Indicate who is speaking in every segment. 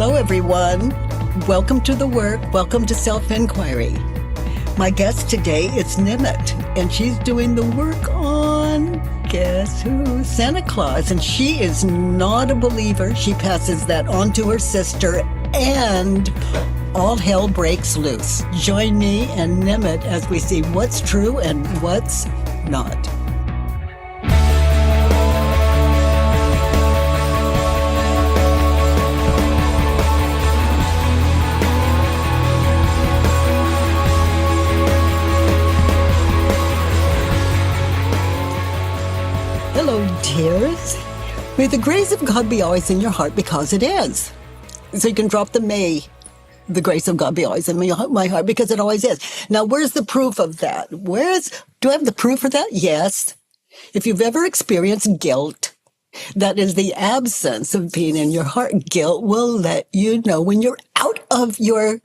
Speaker 1: Hello, everyone. Welcome to the work. Welcome to Self-Inquiry. My guest today is Nimet, and she's doing the work on, guess who? Santa Claus. And she is not a believer. She passes that on to her sister, and all hell breaks loose. Join me and Nimet as we see what's true and what's not. Hello, dears. May the grace of God be always in your heart, because it is. So you can drop the may. The grace of God be always in my heart, because it always is. Now, where's the proof of that? Do I have the proof of that? Yes. If you've ever experienced guilt, that is the absence of being in your heart. Guilt will let you know when you're out of your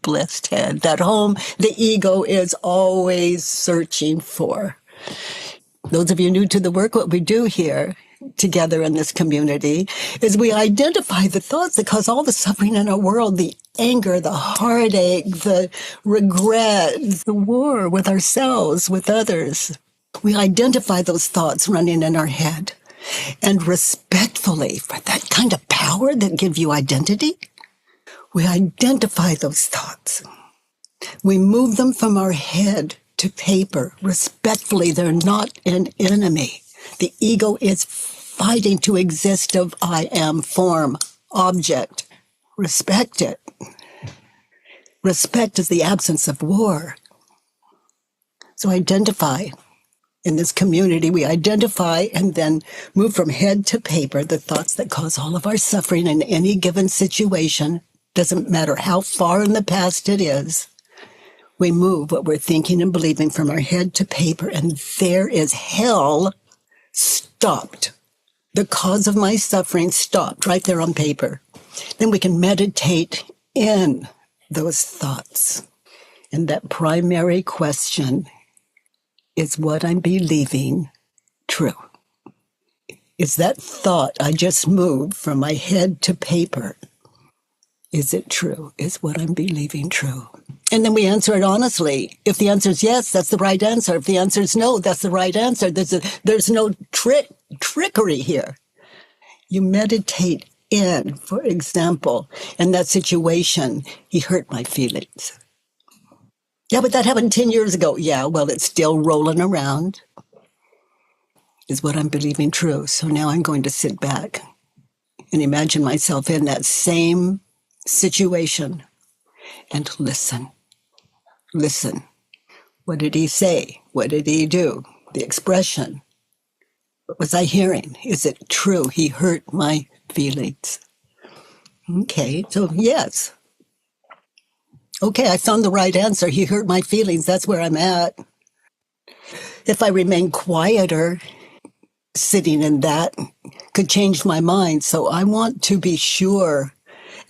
Speaker 1: blessed head, that home the ego is always searching for. Those of you new to the work, what we do here together in this community is we identify the thoughts that cause all the suffering in our world, the anger, the heartache, the regret, the war with ourselves, with others. We identify those thoughts running in our head. And respectfully, for that kind of power that gives you identity, we identify those thoughts. We move them from our head to paper. Respectfully, they're not an enemy. The ego is fighting to exist of I am form, object. Respect it. Respect is the absence of war. So identify. In this community, we identify and then move from head to paper the thoughts that cause all of our suffering in any given situation. Doesn't matter how far in the past it is. We move what we're thinking and believing from our head to paper, and there is hell stopped. The cause of my suffering stopped right there on paper. Then we can meditate in those thoughts. And that primary question is what I'm believing true? Is that thought I just moved from my head to paper, is it true? Is what I'm believing true? And then we answer it honestly. If the answer is yes, that's the right answer. If the answer is no, that's the right answer. There's no trickery here. You meditate in, for example, in that situation, he hurt my feelings. Yeah, but that happened 10 years ago. Yeah, well, it's still rolling around. Is what I'm believing true? So now I'm going to sit back and imagine myself in that same situation and listen. Listen. What did he say? What did he do? The expression. What was I hearing? Is it true? He hurt my feelings. Okay, so yes. Okay, I found the right answer. He hurt my feelings. That's where I'm at. If I remain quieter, sitting in that could change my mind. So I want to be sure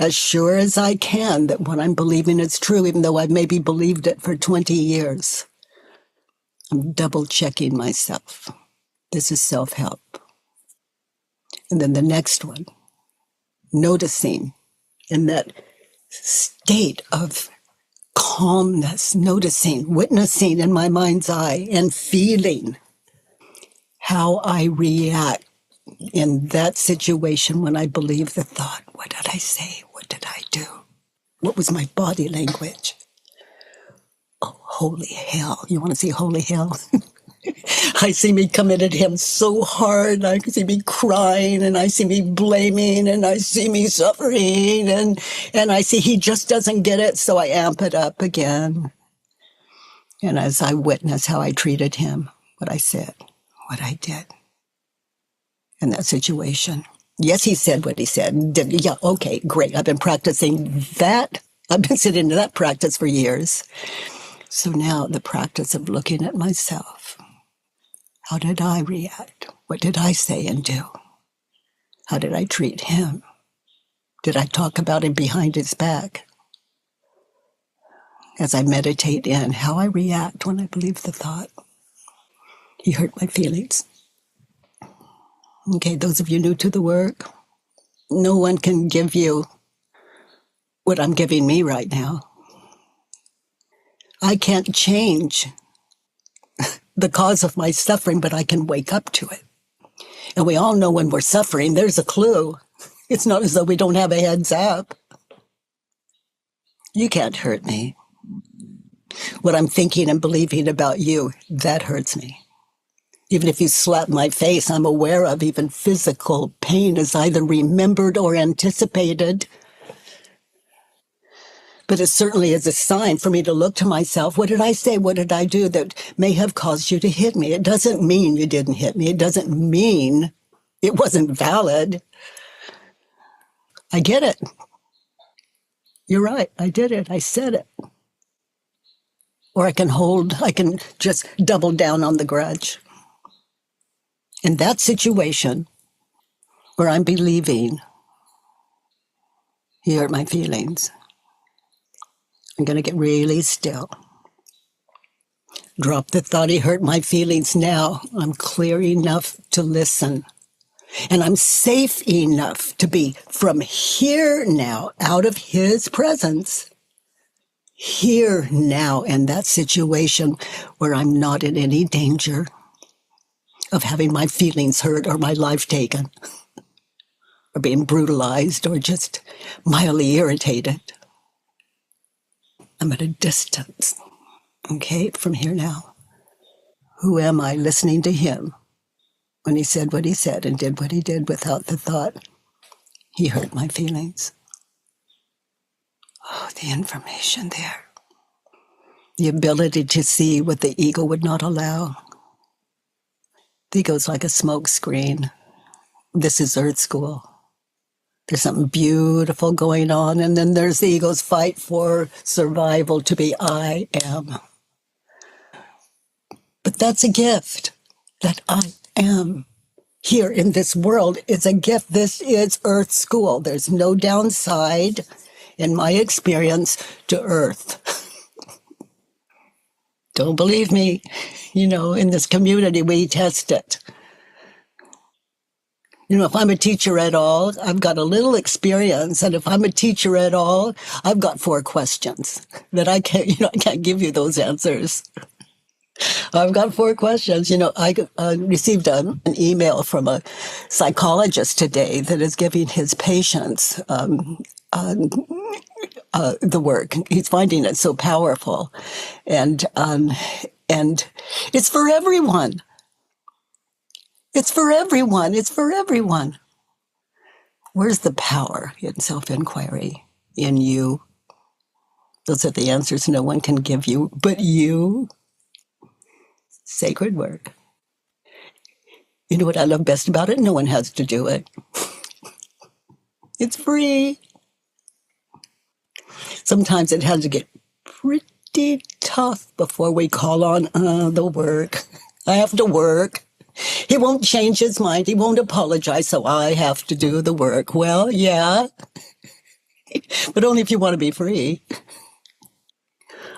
Speaker 1: as I can, that what I'm believing is true, even though I've maybe believed it for 20 years. I'm double checking myself. This is self-help. And then the next one, noticing in that state of calmness, noticing, witnessing in my mind's eye and feeling how I react in that situation when I believe the thought. What did I say? What did I do? What was my body language? Oh, holy hell. You want to see holy hell? I see me coming at him so hard. I see me crying, and I see me blaming, and I see me suffering, and I see he just doesn't get it, so I amp it up again. And as I witness how I treated him, what I said, what I did in that situation. Yes, he said what he said. Yeah, okay, great. I've been practicing that. I've been sitting in that practice for years. So now the practice of looking at myself. How did I react? What did I say and do? How did I treat him? Did I talk about him behind his back? As I meditate in how I react when I believe the thought, he hurt my feelings. Okay, those of you new to the work, no one can give you what I'm giving me right now. I can't change the cause of my suffering, but I can wake up to it. And we all know when we're suffering, there's a clue. It's not as though we don't have a heads up. You can't hurt me. What I'm thinking and believing about you, that hurts me. Even if you slap my face, I'm aware of even physical pain is either remembered or anticipated. But it certainly is a sign for me to look to myself. What did I say? What did I do that may have caused you to hit me? It doesn't mean you didn't hit me. It doesn't mean it wasn't valid. I get it. You're right. I did it. I said it. Or I can just double down on the grudge. In that situation where I'm believing he hurt my feelings, I'm going to get really still. Drop the thought he hurt my feelings now. I'm clear enough to listen. And I'm safe enough to be from here now, out of his presence, here now in that situation where I'm not in any danger of having my feelings hurt or my life taken or being brutalized or just mildly irritated. I'm at a distance, okay, from here now. Who am I listening to him when he said what he said and did what he did without the thought he hurt my feelings? Oh, the information there. The ability to see what the ego would not allow. The ego's like a smoke screen. This is Earth School. There's something beautiful going on, and then there's the ego's fight for survival to be I am. But that's a gift. That I am here in this world is a gift. This is Earth School. There's no downside, in my experience, to Earth. Don't believe me. You know, in this community, we test it. You know, if I'm a teacher at all, I've got a little experience. And if I'm a teacher at all, I've got 4 questions that I can't give you those answers. I've got 4 questions. You know, I received an email from a psychologist today that is giving his patients the work. He's finding it so powerful. And it's for everyone. It's for everyone. It's for everyone. Where's the power in self-inquiry? In you. Those are the answers no one can give you but you. Sacred work. You know what I love best about it? No one has to do it. It's free. Sometimes it has to get pretty tough before we call on the work. I have to work. He won't change his mind. He won't apologize, so I have to do the work. Well, yeah, but only if you want to be free.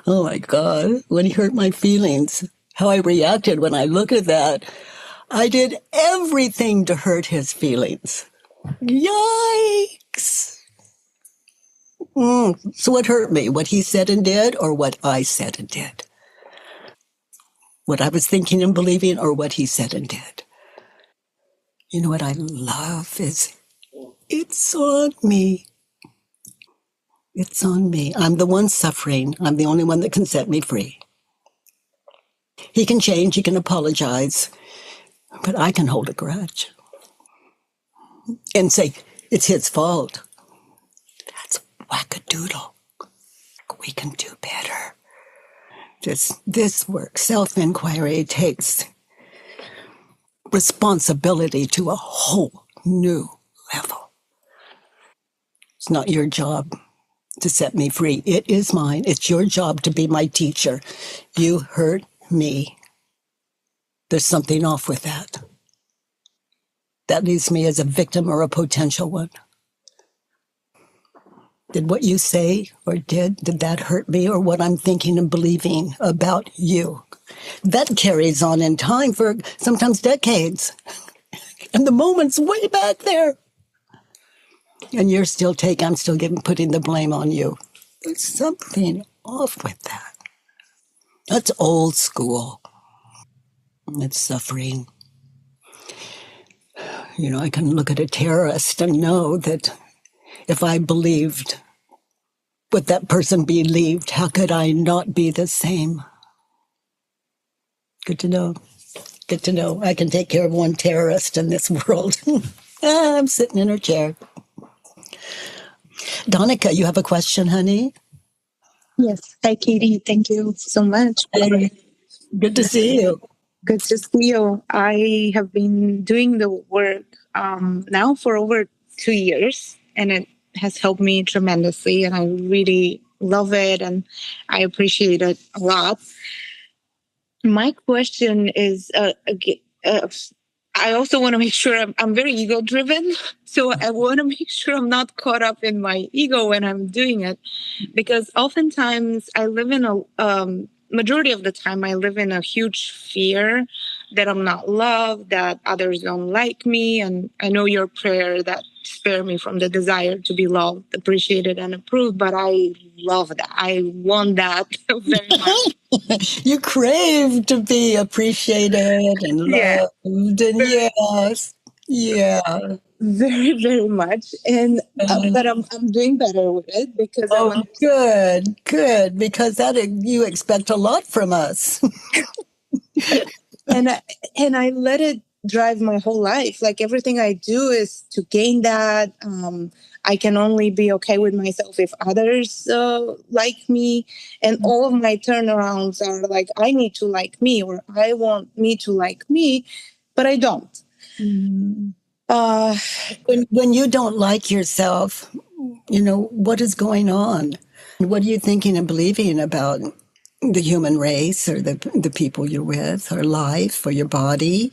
Speaker 1: Oh, my God, when he hurt my feelings, how I reacted when I looked at that, I did everything to hurt his feelings. Yikes. So what hurt me? What he said and did, or what I said and did? What I was thinking and believing, or what he said and did? You know what I love is, it's on me. It's on me. I'm the one suffering. I'm the only one that can set me free. He can change, he can apologize, but I can hold a grudge and say, it's his fault. That's wackadoodle. We can do better. This work, self-inquiry, takes responsibility to a whole new level. It's not your job to set me free. It is mine. It's your job to be my teacher. You hurt me. There's something off with that. That leaves me as a victim or a potential one. Did what you say or did that hurt me, or what I'm thinking and believing about you? That carries on in time for sometimes decades. And the moment's way back there. And I'm still putting the blame on you. There's something off with that. That's old school. It's suffering. I can look at a terrorist and know that if I believed what that person believed, how could I not be the same? Good to know. Good to know. I can take care of one terrorist in this world. I'm sitting in her chair. Donica, you have a question, honey?
Speaker 2: Yes. Hi, Katie. Thank you so much.
Speaker 1: Hey, good to see you.
Speaker 2: Good to see you. I have been doing the work now for over 2 years, and it has helped me tremendously. And I really love it, and I appreciate it a lot. My question is I also want to make sure I'm very ego driven. So I want to make sure I'm not caught up in my ego when I'm doing it. Because oftentimes I live in majority of the time, I live in a huge fear that I'm not loved, that others don't like me. And I know your prayer that spare me from the desire to be loved, appreciated, and approved. But I love that. I want that very much.
Speaker 1: You crave to be appreciated and loved, and yes, yeah.
Speaker 2: Very, very much. And but I'm doing better with it because
Speaker 1: Good, because you expect a lot from us.
Speaker 2: and I let it drive my whole life. Like everything I do is to gain that. I can only be okay with myself if others like me. And all of my turnarounds are like, I need to like me, or I want me to like me, but I don't.
Speaker 1: When you don't like yourself, what is going on? What are you thinking and believing about the human race or the people you're with or life or your body?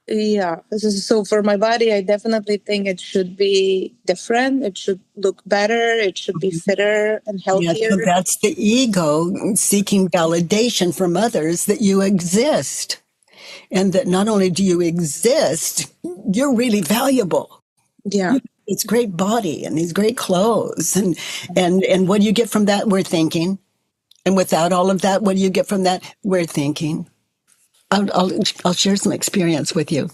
Speaker 2: Yeah. So for my body, I definitely think it should be different. It should look better. It should be fitter and healthier.
Speaker 1: Yes, so that's the ego seeking validation from others that you exist. And that not only do you exist, you're really valuable.
Speaker 2: Yeah.
Speaker 1: It's great body and these great clothes. And what do you get from that? We're thinking. And without all of that, what do you get from that? We're thinking. I'll share some experience with you.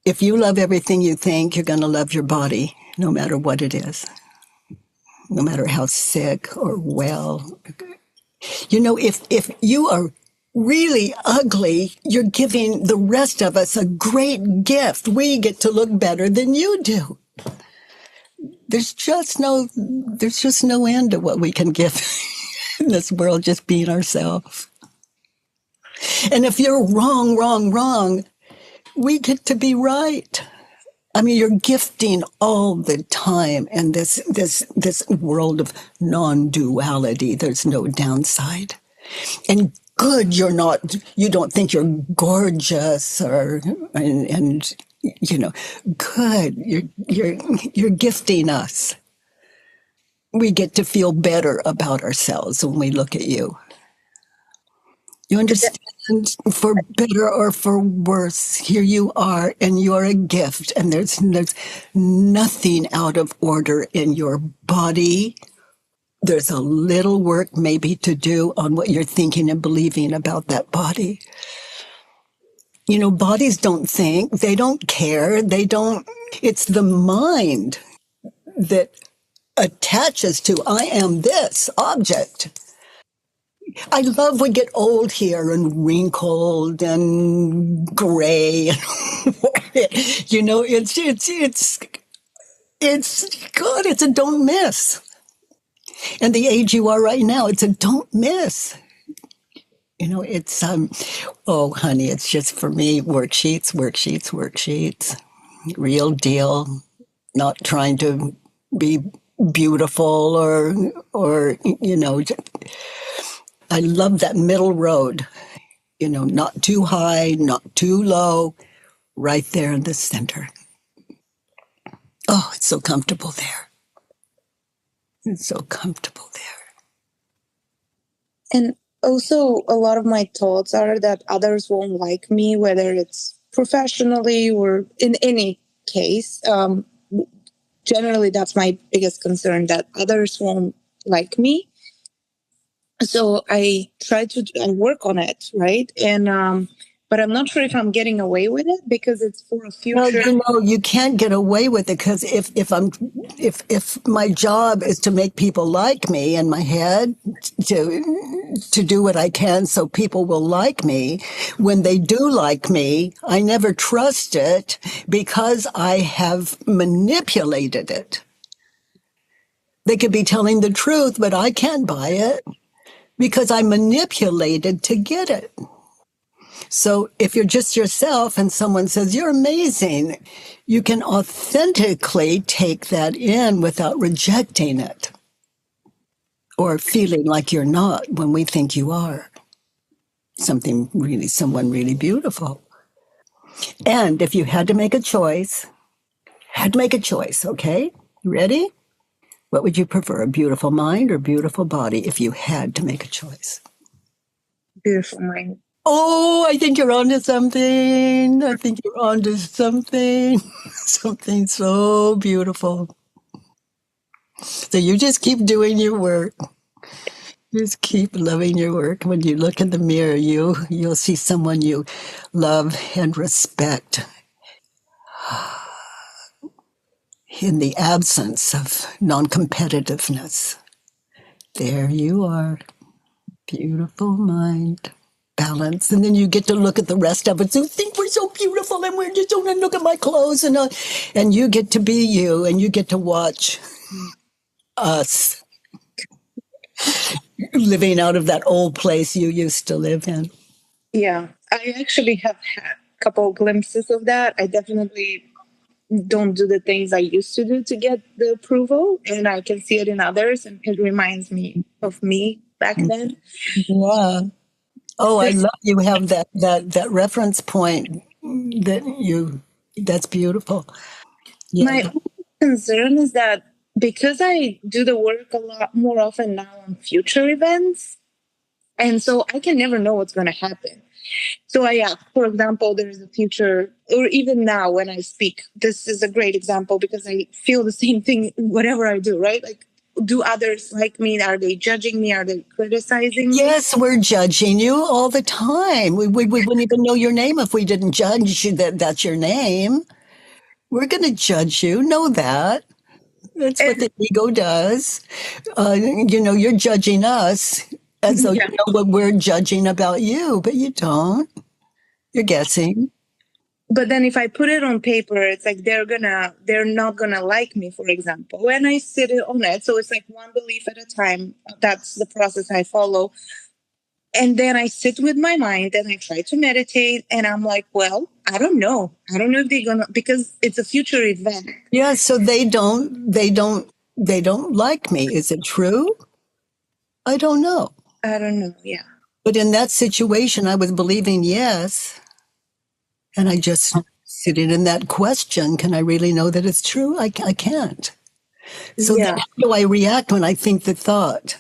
Speaker 1: If you love everything you think, you're going to love your body, no matter what it is, no matter how sick or well. If you are really ugly, you're giving the rest of us a great gift. We get to look better than you do. There's just no end to what we can give in this world, just being ourselves. And if you're wrong, we get to be right. I mean, you're gifting all the time, and this world of non-duality. There's no downside. And good, you don't think you're gorgeous and good. You're gifting us. We get to feel better about ourselves when we look at you. You understand? For better or for worse, here you are, and you're a gift, and there's nothing out of order in your body. There's a little work maybe to do on what you're thinking and believing about that body. Bodies don't think, they don't care, it's the mind that attaches to, I am this object. I love we get old here and wrinkled and gray. It's good. It's a don't miss. And the age you are right now, it's a don't miss. It's oh honey, it's just for me worksheets. Real deal. Not trying to be beautiful or I love that middle road, not too high, not too low, right there in the center. Oh, it's so comfortable there. It's so comfortable there.
Speaker 2: And also, a lot of my thoughts are that others won't like me, whether it's professionally or in any case. generally that's my biggest concern, that others won't like me. So I try to I work on it, right? And but I'm not sure if I'm getting away with it because it's for a
Speaker 1: Well,
Speaker 2: future.
Speaker 1: you can't get away with it because if my job is to make people like me in my head, to do what I can so people will like me, when they do like me, I never trust it because I have manipulated it. They could be telling the truth, but I can't buy it because I manipulated to get it. So if you're just yourself and someone says, you're amazing, you can authentically take that in without rejecting it or feeling like you're not when we think you are someone really beautiful. And if you had to make a choice, okay? You ready? What would you prefer, a beautiful mind or beautiful body if you had to make a choice?
Speaker 2: Beautiful mind.
Speaker 1: Oh, I think you're onto something. I think you're onto something. Something so beautiful. So you just keep doing your work. Just keep loving your work. When you look in the mirror, you'll see someone you love and respect in the absence of non-competitiveness. There you are. Beautiful mind. Balance, and then you get to look at the rest of us who think we're so beautiful, and we're just don't look at my clothes, and you get to be you, and you get to watch us living out of that old place you used to live in.
Speaker 2: Yeah, I actually have had a couple of glimpses of that. I definitely don't do the things I used to do to get the approval, and I can see it in others, and it reminds me of me back then.
Speaker 1: Yeah. Oh, I love you have that reference point that's beautiful. Yeah.
Speaker 2: My only concern is that because I do the work a lot more often now on future events, and so I can never know what's going to happen. So, yeah, for example, there is a future, or even now when I speak, this is a great example because I feel the same thing whatever I do, right? Like, do others like me? Are they judging me? Are they criticizing me?
Speaker 1: Yes, we're judging you all the time. We wouldn't even know your name if we didn't judge you that's your name. We're going to judge you. Know that. That's what the ego does. You're judging us as though
Speaker 2: Yeah.
Speaker 1: you know what we're judging about you, but you don't. You're guessing.
Speaker 2: But then if I put it on paper, it's like they're not gonna like me, for example. When I sit on it, so it's like one belief at a time. That's the process I follow. And then I sit with my mind and I try to meditate, and I'm like, well, I don't know. I don't know if they're gonna, because it's a future event.
Speaker 1: Yeah, so they don't like me. Is it true? I don't know.
Speaker 2: I don't know. Yeah.
Speaker 1: But in that situation, I was believing yes. And I just sitting in that question, can I really know that it's true? I can't. So then how do I react when I think the thought,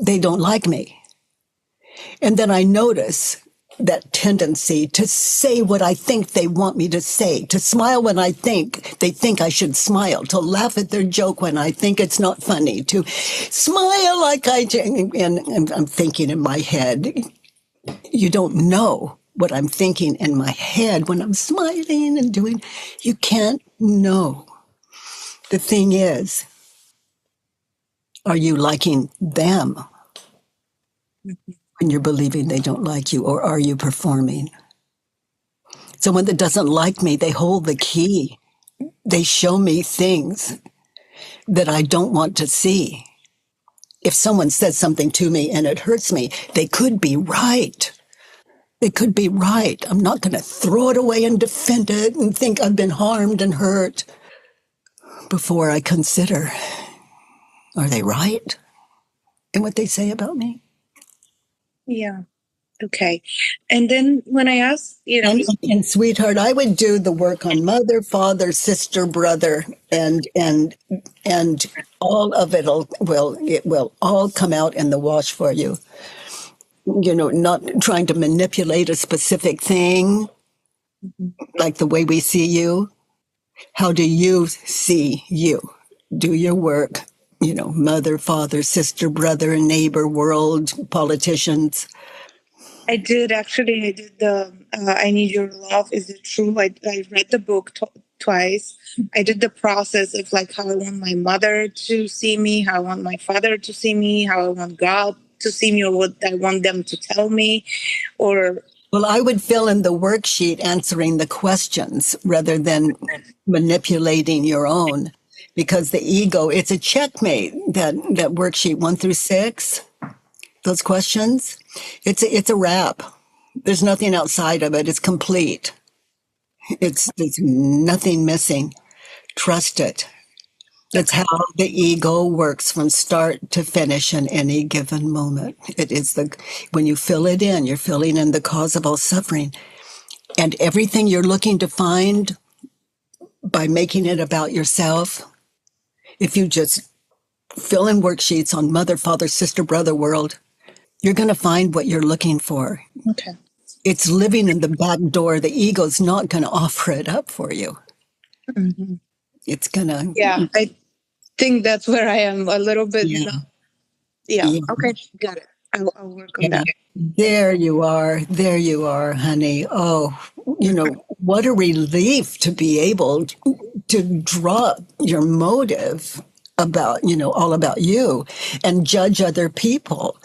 Speaker 1: they don't like me? And then I notice that tendency to say what I think they want me to say, to smile when I think they think I should smile, to laugh at their joke when I think it's not funny, to smile like and I'm thinking in my head, you don't know what I'm thinking in my head when I'm smiling and doing, you can't know. The thing is, are you liking them when you're believing they don't like you, or are you performing? Someone that doesn't like me, they hold the key. They show me things that I don't want to see. If someone says something to me and it hurts me, they could be right. They could be right. I'm not going to throw it away and defend it and think I've been harmed and hurt before I consider, are they right in what they say about me?
Speaker 2: Yeah. Okay. And then when I ask,
Speaker 1: And sweetheart, I would do the work on mother, father, sister, brother, and all of it will all come out in the wash for you. Not trying to manipulate a specific thing like the way we see you. How do you see you? Do your work, mother, father, sister, brother, neighbor, world, politicians.
Speaker 2: I did actually. I did the I Need Your Love. Is it true? I read the book twice. I did the process of like how I want my mother to see me, how I want my father to see me, how I want God to see me, or what I want them to tell me, or
Speaker 1: Well, I would fill in the worksheet answering the questions rather than manipulating your own, because the ego, it's a checkmate, that worksheet 1 through 6, those questions, it's a wrap. There's nothing outside of it. It's complete. There's nothing missing. Trust it. That's how the ego works from start to finish in any given moment. It is when you fill it in, you're filling in the cause of all suffering. And everything you're looking to find by making it about yourself, if you just fill in worksheets on mother, father, sister, brother world, you're going to find what you're looking for.
Speaker 2: okay.
Speaker 1: It's living in the back door. The ego's not going to offer it up for you.
Speaker 2: Mm-hmm.
Speaker 1: It's going to.
Speaker 2: Yeah, I think that's where I am a little bit.
Speaker 1: Yeah.
Speaker 2: Yeah. Okay, got it. I'll work on that.
Speaker 1: There you are. There you are, honey. Oh, what a relief to be able to drop your motive about, all about you and judge other people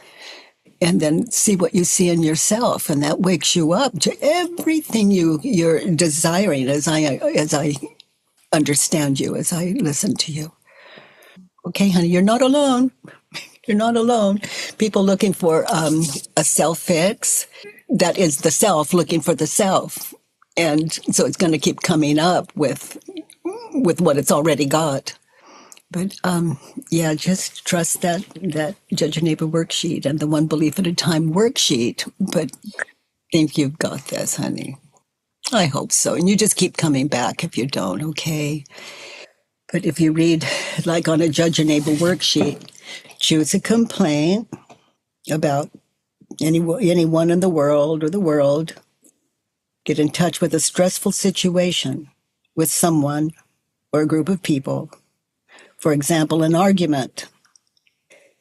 Speaker 1: and then see what you see in yourself. And that wakes you up to everything you're desiring as I understand you, as I listen to you. Okay, honey, you're not alone. You're not alone. People looking for a self fix. That is the self looking for the self. And so it's going to keep coming up with what it's already got. But yeah, just trust that Judge Your Neighbor worksheet and the One Belief at a Time worksheet. But think you've got this, honey. I hope so. And you just keep coming back if you don't, okay? But if you read, like on a Judge Your Neighbor worksheet, choose a complaint about anyone in the world or the world. Get in touch with a stressful situation with someone or a group of people. For example, an argument.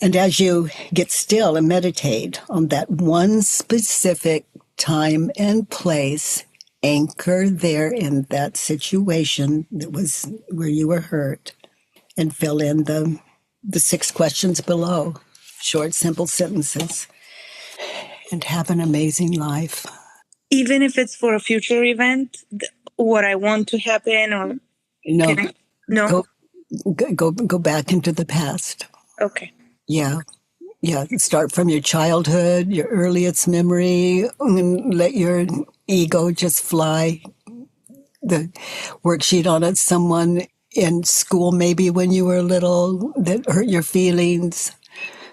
Speaker 1: And as you get still and meditate on that one specific time and place, anchor there in that situation that was where you were hurt, and fill in the 6 questions below. Short, simple sentences. And have an amazing life.
Speaker 2: Even if it's for a future event, what I want to happen, or
Speaker 1: no, go back into the past.
Speaker 2: Okay.
Speaker 1: Yeah. Start from your childhood, your earliest memory, and let your ego just fly. The worksheet on it, someone in school, maybe when you were little, that hurt your feelings.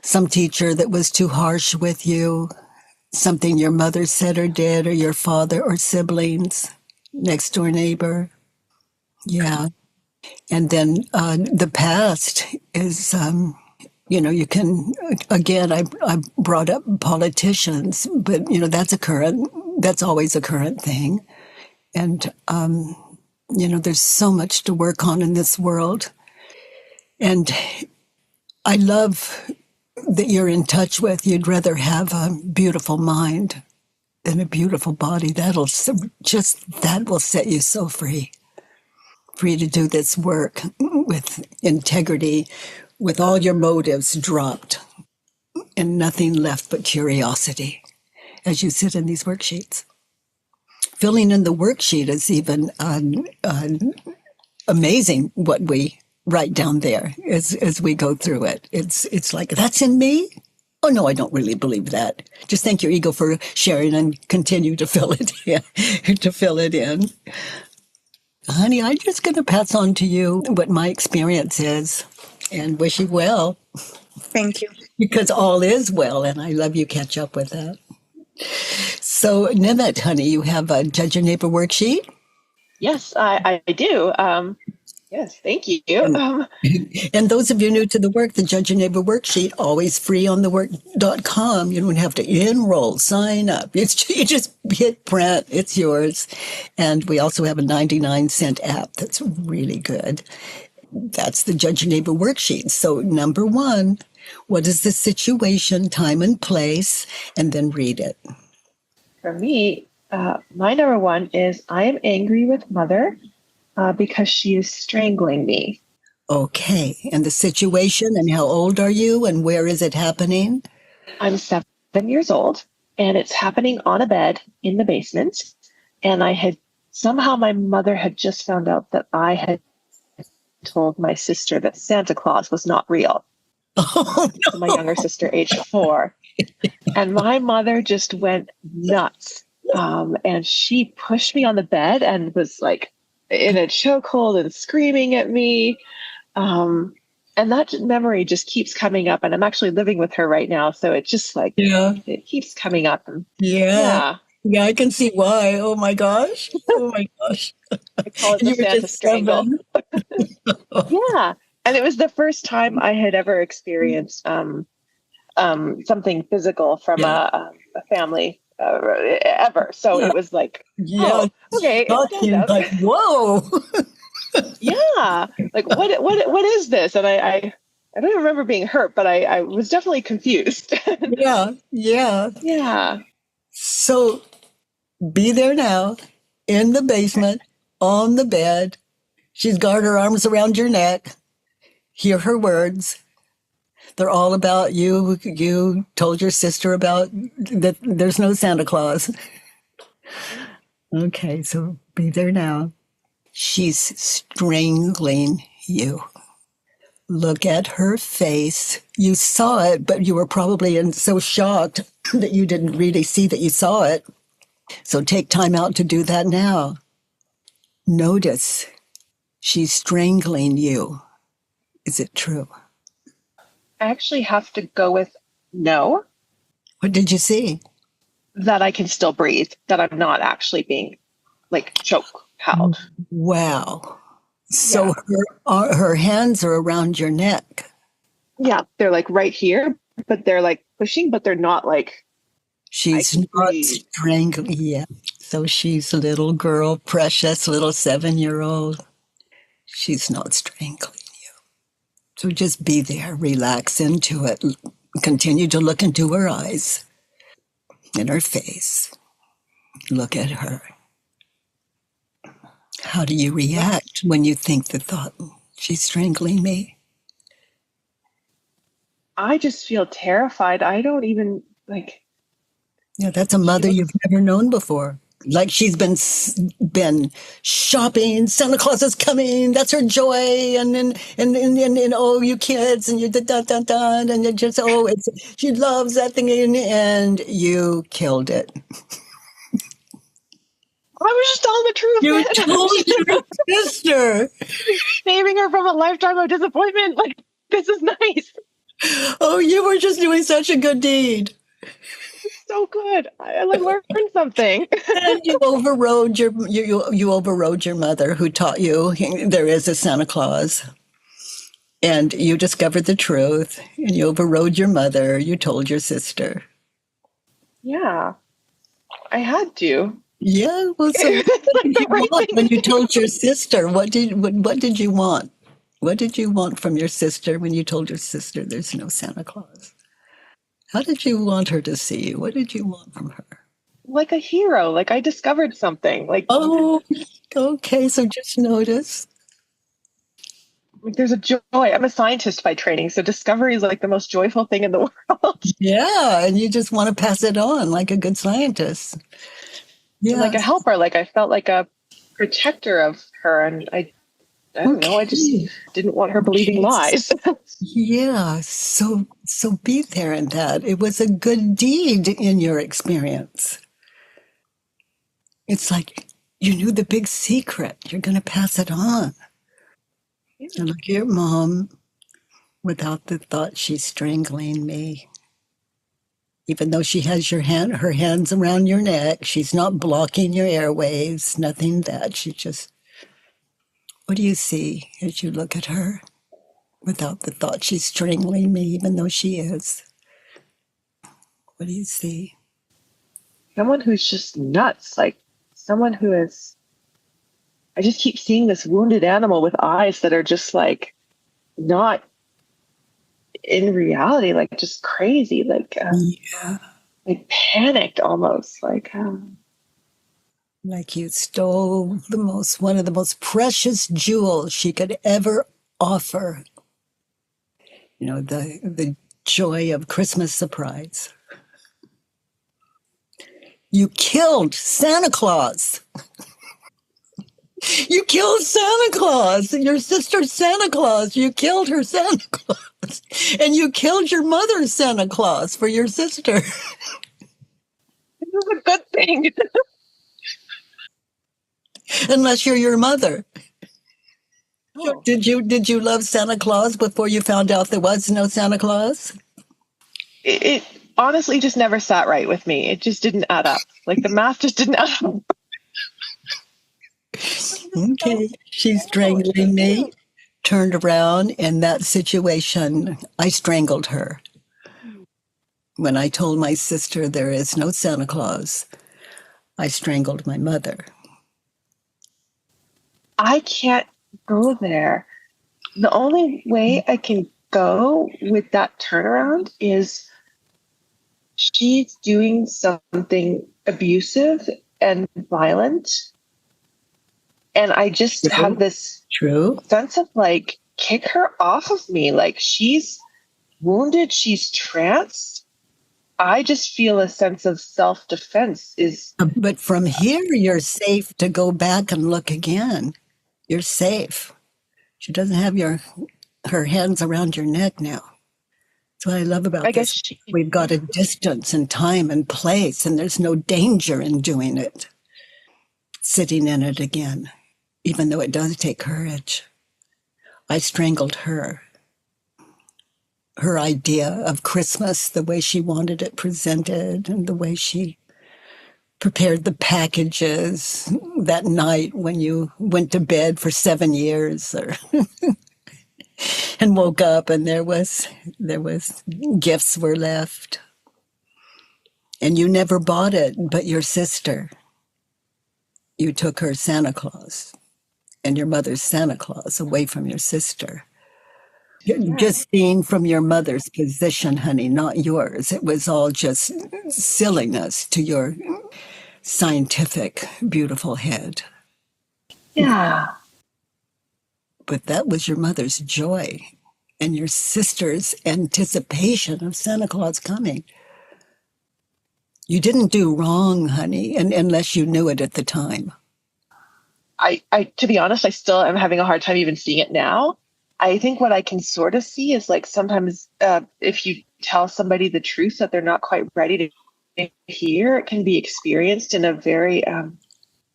Speaker 1: Some teacher that was too harsh with you. Something your mother said or did, or your father or siblings, next door neighbor. Yeah. And then the past is, you can, again, I brought up politicians, but, that's always a current thing. And, there's so much to work on in this world. And I love that you're in touch with. You'd rather have a beautiful mind than a beautiful body. That will set you so free to do this work with integrity, with all your motives dropped and nothing left but curiosity as you sit in these worksheets. Filling in the worksheet is even amazing what we write down there as we go through it. It's like, that's in me? Oh, no, I don't really believe that. Just thank your ego for sharing and continue to fill it in. Honey, I'm just going to pass on to you what my experience is and wish you well.
Speaker 2: Thank you.
Speaker 1: Because all is well, and I love you. Catch up with that. So, Nimet, honey, you have a Judge Your Neighbor worksheet?
Speaker 3: Yes, I do. Yes, thank you.
Speaker 1: And, and those of you new to the work, the Judge Your Neighbor worksheet, always free on thework.com. You don't have to enroll, sign up. You just hit print. It's yours. And we also have a 99-cent app that's really good. That's the Judge Your Neighbor worksheet. So number one, what is the situation, time and place, and then read it.
Speaker 3: For me, my number one is I am angry with mother because she is strangling me.
Speaker 1: Okay. And the situation, and how old are you, and where is it happening?
Speaker 3: I'm 7 years old, and it's happening on a bed in the basement. And somehow my mother had just found out that I had told my sister that Santa Claus was not real.
Speaker 1: Oh, no.
Speaker 3: So my younger sister, age 4. And my mother just went nuts. And she pushed me on the bed and was like in a chokehold and screaming at me. And that memory just keeps coming up. And I'm actually living with her right now. So it just it keeps coming up.
Speaker 1: Yeah. Yeah, I can see why. Oh my gosh. Oh my gosh.
Speaker 3: I call it the Santa strangle. Yeah. And it was the first time I had ever experienced something physical from a family ever. So it was like, oh, okay.
Speaker 1: Like, whoa.
Speaker 3: Yeah. Like, what is this? And I don't even remember being hurt, but I was definitely confused.
Speaker 1: Yeah.
Speaker 3: Yeah.
Speaker 1: So be there now, in the basement, on the bed. She's got her arms around your neck. Hear her words. They're all about you. You told your sister about that there's no Santa Claus. Okay, so be there now. She's strangling you. Look at her face. You saw it, but you were probably so shocked that you didn't really see that you saw it. So take time out to do that now. Notice she's strangling you. Is it true?
Speaker 3: I actually have to go with no.
Speaker 1: What did you see?
Speaker 3: That I can still breathe, that I'm not actually being like choke held.
Speaker 1: Wow. So her hands are around your neck.
Speaker 3: Yeah, they're like right here, but they're like pushing, but they're not like.
Speaker 1: She's not strangling. Yeah. So she's a little girl, precious little 7-year-old. She's not strangling you. So just be there, relax into it. Continue to look into her eyes, in her face. Look at her. How do you react when you think the thought, she's strangling me?
Speaker 3: I just feel terrified. I don't even like.
Speaker 1: Yeah, that's a mother you've never known before. Like she's been shopping. Santa Claus is coming. That's her joy. And oh, you kids, and you and you just she loves that thing, and you killed it.
Speaker 3: I was just telling the truth.
Speaker 1: You told your sister.
Speaker 3: Saving her from a lifetime of disappointment. Like, this is nice.
Speaker 1: Oh, you were just doing such a good deed.
Speaker 3: So good. I learned something.
Speaker 1: And you overrode you overrode your mother, who taught you there is a Santa Claus. And you discovered the truth, and you overrode your mother. You told your sister.
Speaker 3: Yeah, I had to.
Speaker 1: Yeah. Well, so when you told your sister? What did you want? What did you want from your sister when you told your sister there's no Santa Claus? How did you want her to see you? What did you want from her?
Speaker 3: Like a hero. Like I discovered something. Like,
Speaker 1: oh, okay. So just notice.
Speaker 3: There's a joy. I'm a scientist by training, so discovery is like the most joyful thing in the world.
Speaker 1: Yeah, and you just want to pass it on like a good scientist. Yeah,
Speaker 3: like a helper. Like I felt like a protector of her, and I don't know. I just didn't want her believing lies.
Speaker 1: Yeah, so be there in that. It was a good deed in your experience. It's like you knew the big secret. You're going to pass it on. And look at your mom without the thought she's strangling me. Even though she has her hands around your neck, she's not blocking your airwaves, nothing that. She just What do you see as you look at her without the thought she's strangling me, even though she is? What do you see?
Speaker 3: Someone who's just nuts, like someone who is, I just keep seeing this wounded animal with eyes that are just like not in reality, like just crazy,
Speaker 1: Yeah.
Speaker 3: like panicked almost,
Speaker 1: Like you stole one of the most precious jewels she could ever offer. You know, the joy of Christmas surprise. You killed Santa Claus. You killed Santa Claus. Your sister Santa Claus. You killed her Santa Claus. And you killed your mother Santa Claus for your sister.
Speaker 3: this is a good thing.
Speaker 1: Unless you're your mother.
Speaker 3: Oh.
Speaker 1: Did you love Santa Claus before you found out there was no Santa Claus?
Speaker 3: It honestly just never sat right with me. It just didn't add up. Like the math just didn't add up.
Speaker 1: Okay, she's strangling me. Turned around in that situation, I strangled her. When I told my sister there is no Santa Claus, I strangled my mother.
Speaker 3: I can't go there. The only way I can go with that turnaround is she's doing something abusive and violent. And I just have this sense of like, kick her off of me. Like she's wounded, she's tranced. I just feel a sense of self-defense is.
Speaker 1: But from here, you're safe to go back and look again. You're safe. She doesn't have her hands around your neck now. That's what I love about this. We've got a distance and time and place, and there's no danger in doing it. Sitting in it again, even though it does take courage. I strangled her. Her idea of Christmas, the way she wanted it presented, and the way she prepared the packages that night when you went to bed for 7 years and woke up and there was gifts were left. And you never bought it, but your sister. You took her Santa Claus and your mother's Santa Claus away from your sister. Just seeing from your mother's position, honey, not yours. It was all just silliness to your scientific, beautiful head.
Speaker 3: Yeah.
Speaker 1: But that was your mother's joy and your sister's anticipation of Santa Claus coming. You didn't do wrong, honey, unless you knew it at the time.
Speaker 3: I, to be honest, I still am having a hard time even seeing it now. I think what I can sort of see is like sometimes if you tell somebody the truth that they're not quite ready to hear, it can be experienced in a very,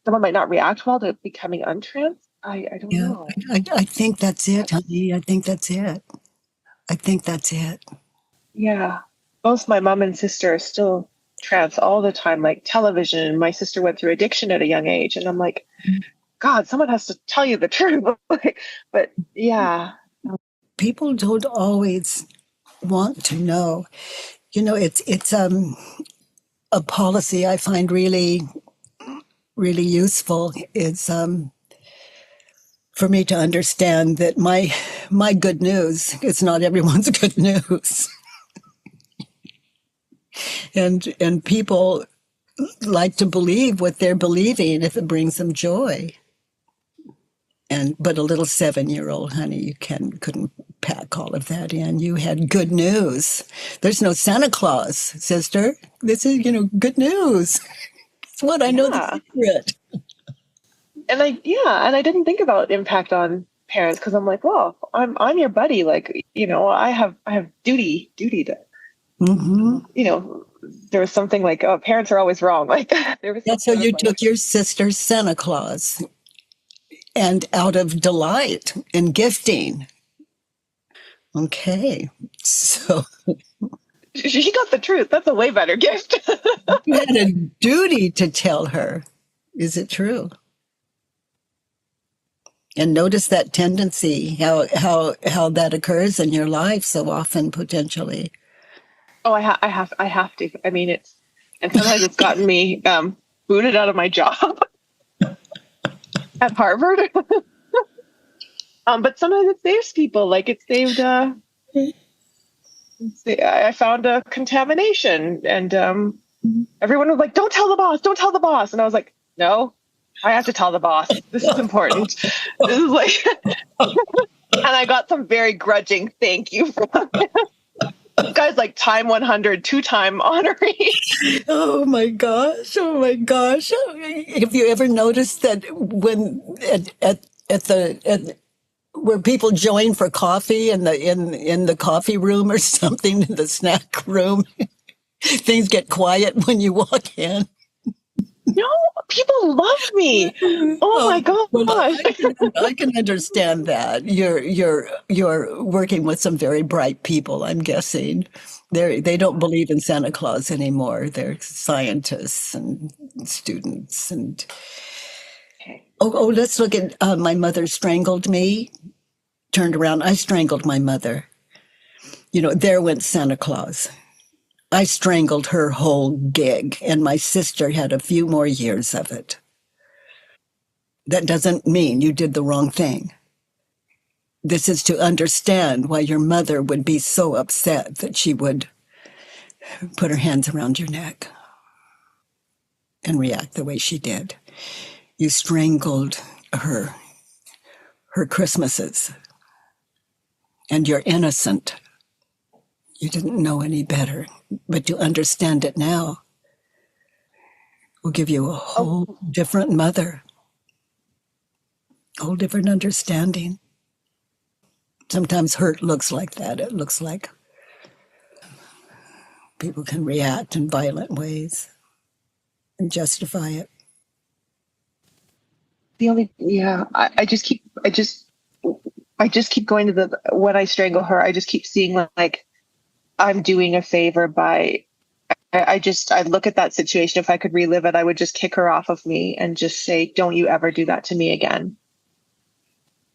Speaker 3: someone might not react well to becoming untrans. I don't know.
Speaker 1: I think that's it, honey. I think that's it.
Speaker 3: Yeah. Both my mom and sister are still trans all the time, like television. My sister went through addiction at a young age. And I'm like, God, someone has to tell you the truth. But yeah.
Speaker 1: People don't always want to know. You know, it's a policy I find really, really useful is for me to understand that my good news is not everyone's good news. And people like to believe what they're believing if it brings them joy. But a little 7-year-old, honey, you couldn't pack all of that in. You had good news. There's no Santa Claus, sister. This is, good news. It's what I know the secret.
Speaker 3: And I didn't think about impact on parents because I'm like, well, I'm your buddy. Like, I have duty to, there was something like, oh, parents are always wrong. Like there was.
Speaker 1: That's how you took your sister Santa Claus. And out of delight and gifting. Okay, so.
Speaker 3: She got the truth. That's a way better gift.
Speaker 1: You had a duty to tell her. Is it true? And notice that tendency, how that occurs in your life so often, potentially.
Speaker 3: Oh, I have to. I mean, and sometimes it's gotten me booted out of my job at Harvard. But sometimes it saves people. Like it saved. I found a contamination, and everyone was like, "Don't tell the boss! Don't tell the boss!" And I was like, "No, I have to tell the boss. This is important. This is like." And I got some very grudging thank you from this guy's like time 100, 2-time honoree.
Speaker 1: Oh my gosh! Oh my gosh! Have you ever noticed that when where people join for coffee in the coffee room or something, in the snack room, things get quiet when you walk in?
Speaker 3: No, people love me. Oh my gosh.
Speaker 1: Well, I can understand that. You're working with some very bright people, I'm guessing. They don't believe in Santa Claus anymore. They're scientists and students and let's look at my mother strangled me, turned around. I strangled my mother. There went Santa Claus. I strangled her whole gig, and my sister had a few more years of it. That doesn't mean you did the wrong thing. This is to understand why your mother would be so upset that she would put her hands around your neck and react the way she did. You strangled her Christmases, and you're innocent. You didn't know any better, but you understand it now. Will give you a whole different mother, whole different understanding. Sometimes hurt looks like that. It looks like people can react in violent ways and justify it.
Speaker 3: I just keep going to when I strangle her, I just keep seeing like I'm doing a favor by, I look at that situation. If I could relive it, I would just kick her off of me and just say, "Don't you ever do that to me again."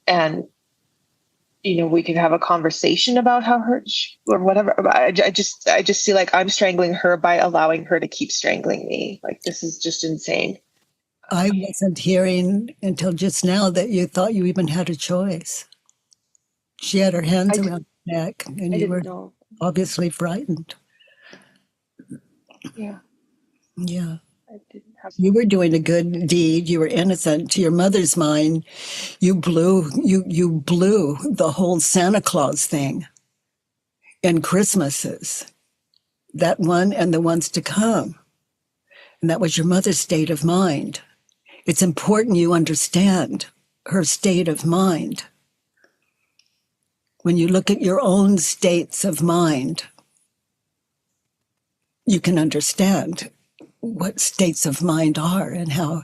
Speaker 3: And, we could have a conversation about how hurt or whatever. I just feel like I'm strangling her by allowing her to keep strangling me. Like, this is just insane.
Speaker 1: I wasn't hearing until just now that you thought you even had a choice. She had her hands around your neck, and you were obviously frightened.
Speaker 3: Yeah.
Speaker 1: Yeah.
Speaker 3: I didn't have.
Speaker 1: You were doing a good deed. You were innocent. To your mother's mind, you blew the whole Santa Claus thing and Christmases, that one and the ones to come. And that was your mother's state of mind. It's important you understand her state of mind. When you look at your own states of mind, you can understand what states of mind are and how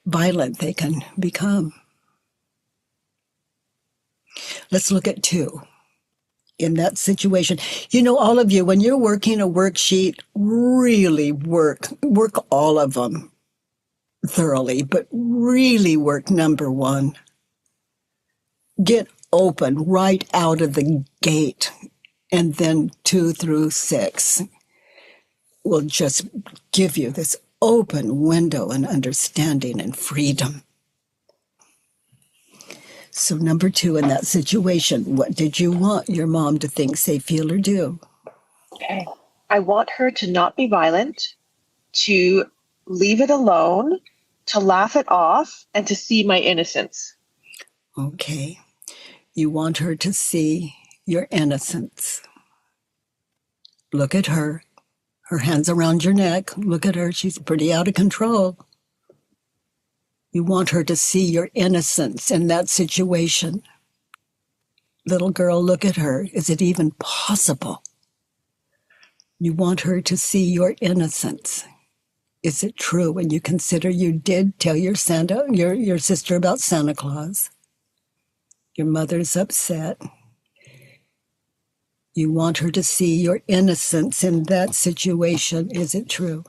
Speaker 1: violent they can become. Let's look at 2. In that situation, all of you, when you're working a worksheet, really work all of them thoroughly, but really work number 1. Get open right out of the gate, and then 2 through 6 will just give you this open window and understanding and freedom. So number 2, in that situation, what did you want your mom to think, say, feel, or do?
Speaker 3: Okay. I want her to not be violent, to leave it alone, to laugh it off, and to see my innocence.
Speaker 1: Okay. You want her to see your innocence. Look at her. Her hands around your neck. Look at her. She's pretty out of control. You want her to see your innocence in that situation. Little girl, look at her. Is it even possible? You want her to see your innocence. Is it true when you consider you did tell your sister about Santa Claus? Your mother's upset. You want her to see your innocence in that situation. Is it true?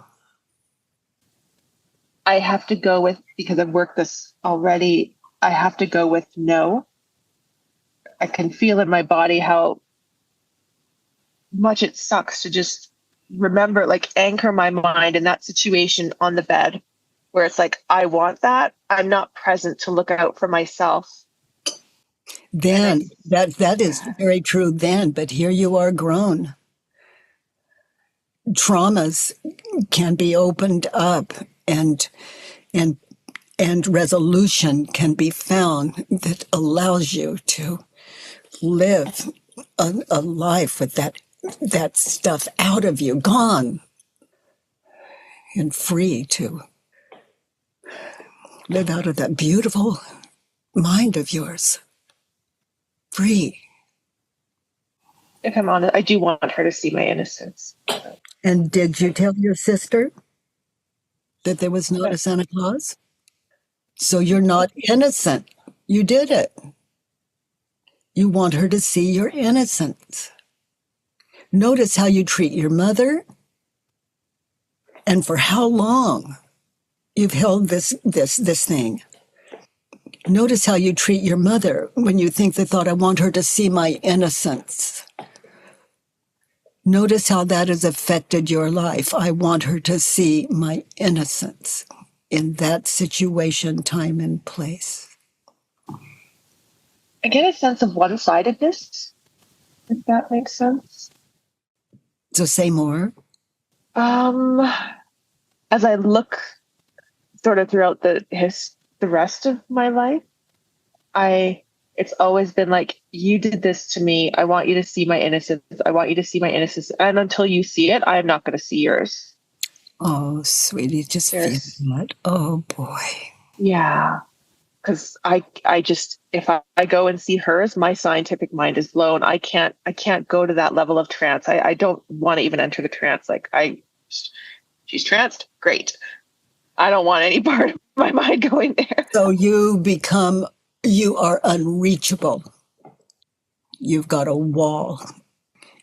Speaker 3: I have to go with, because I've worked this already, I have to go with no. I can feel in my body how much it sucks to just remember, like anchor my mind in that situation on the bed where it's like, I want that. I'm not present to look out for myself.
Speaker 1: Then that is very true then, but here you are grown. Traumas can be opened up and and resolution can be found that allows you to live a life with that stuff out of you, gone, and free to live out of that beautiful mind of yours. Free.
Speaker 3: If I'm honest, I do want her to see my innocence.
Speaker 1: And did you tell your sister that there was not a Santa Claus? So you're not innocent. You did it. You want her to see your innocence. Notice how you treat your mother and for how long you've held this thing. Notice how you treat your mother when you think the thought, I want her to see my innocence. Notice how that has affected your life. I want her to see my innocence in that situation, time, and place.
Speaker 3: I get a sense of one-sidedness, if that makes sense.
Speaker 1: So say more.
Speaker 3: As I look sort of throughout the rest of my life, it's always been like, you did this to me. I want you to see my innocence. I want you to see my innocence. And until you see it, I am not going to see yours.
Speaker 1: Oh, sweetie, just feel that. Oh, boy.
Speaker 3: Yeah. Because I just, if I go and see hers, my scientific mind is blown. I can't go to that level of trance. I don't want to even enter the trance. Like she's tranced. Great. I don't want any part of my mind going there.
Speaker 1: So you are unreachable. You've got a wall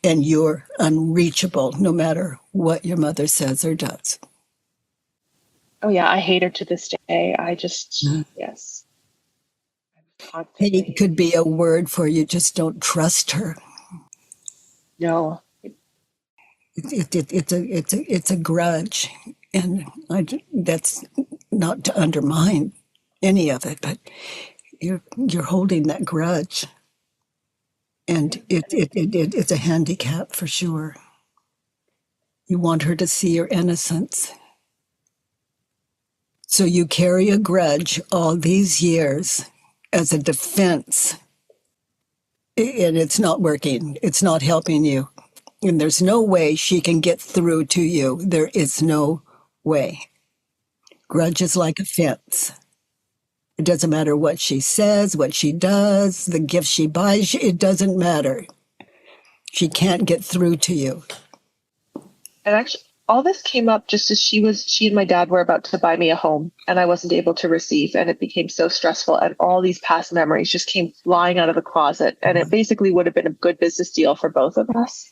Speaker 1: and you're unreachable no matter what your mother says or does.
Speaker 3: Oh yeah, I hate her to this day. Yes.
Speaker 1: Hate could be a word for you just don't trust her.
Speaker 3: No.
Speaker 1: It's a grudge, and that's not to undermine any of it, but you're holding that grudge, and it's a handicap for sure. You want her to see your innocence, so you carry a grudge all these years as a defense, and it's not working. It's not helping you. And there's no way she can get through to you. There is no way. Grudge is like a fence. It doesn't matter what she says, what she does, the gift she buys. It doesn't matter. She can't get through to you.
Speaker 3: And actually, all this came up just as she and my dad were about to buy me a home, and I wasn't able to receive, and it became so stressful, and all these past memories just came flying out of the closet, and it basically would have been a good business deal for both of us.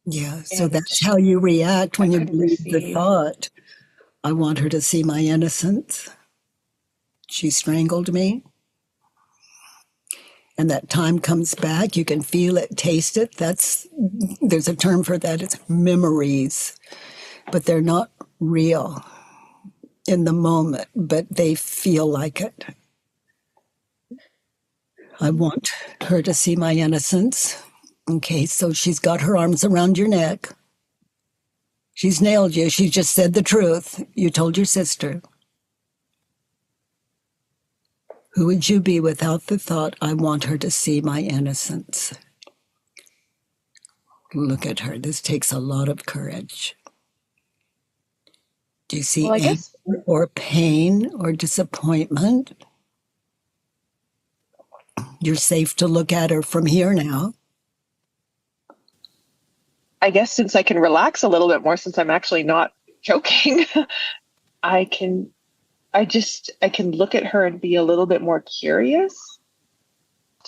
Speaker 1: Yeah, so that's how you react when you believe the thought, I want her to see my innocence. She strangled me. And that time comes back, you can feel it, taste it. There's a term for that, it's memories. But they're not real in the moment, but they feel like it. I want her to see my innocence. Okay, so she's got her arms around your neck. She's nailed you. She just said the truth. You told your sister. Who would you be without the thought, I want her to see my innocence? Look at her. This takes a lot of courage. Do you see anger or pain or disappointment? You're safe to look at her from here now.
Speaker 3: I guess since I can relax a little bit more, since I'm actually not choking, I can look at her and be a little bit more curious.